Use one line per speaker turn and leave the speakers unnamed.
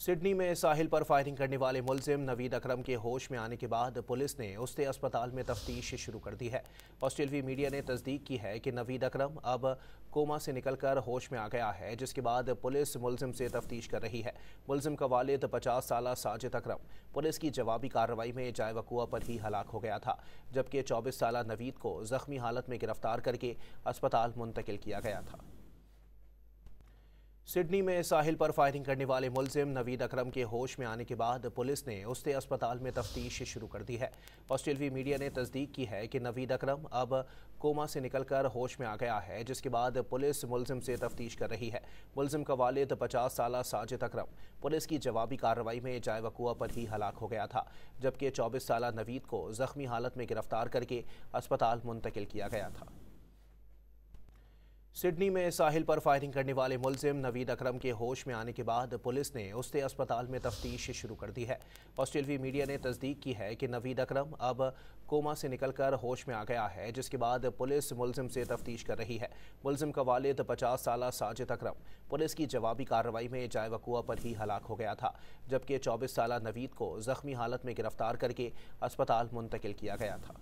Sydney में साहिल पर firing करने वाले मुलजिम नवीद अकरम के होश में आने के बाद पुलिस ने उससे अस्पताल में तफ्तीश शुरू कर दी है। ऑस्ट्रेलियाई मीडिया ने तस्दीक की है कि नवीद अकरम अब कोमा से निकलकर होश में आ गया है, जिसके बाद पुलिस मुलजिम से तफ्तीश कर रही है। मुलजिम का वालिद 50 साला साजिद अकरम पुलिस की जवाबी कार्रवाई में जाए वकुआ पर ही हलाक हो गया था, जबकि 24 साला नवीद को जख्मी हालत में गिरफ्तार करके अस्पताल मुंतकिल किया गया था। सिडनी में साहिल पर फायरिंग करने वाले मुलजिम नवीद अकरम के होश में आने के बाद पुलिस ने उससे अस्पताल में तफ्तीश शुरू कर दी है। ऑस्ट्रेलियाई मीडिया ने तस्दीक की है कि नवीद अकरम अब कोमा से निकलकर होश में आ गया है, जिसके बाद पुलिस मुलजिम से तफ्तीश कर रही है। मुलजिम का वालिद 50 साला साजिद अकरम पुलिस की जवाबी कार्रवाई में जाए वकुआ पर ही हलाक हो गया था, जबकि 24 साला नवीद को जख्मी हालत में गिरफ्तार करके अस्पताल मुंतकिल किया गया था। सिडनी में साहिल पर फायरिंग करने वाले मुलजिम नवीद अकरम के होश में आने के बाद पुलिस ने उससे अस्पताल में तफ्तीश शुरू कर दी है। ऑस्ट्रेलियाई मीडिया ने तस्दीक की है कि नवीद अकरम अब कोमा से निकलकर होश में आ गया है, जिसके बाद पुलिस मुलजिम से तफ्तीश कर रही है। मुलजिम का वालिद 50 साला साजिद अकरम पुलिस की जवाबी कार्रवाई में जाए वकुआ पर ही हलाक हो गया था, जबकि 24 साला नवीद को जख्मी हालत में गिरफ्तार करके अस्पताल मुंतकिल किया गया था।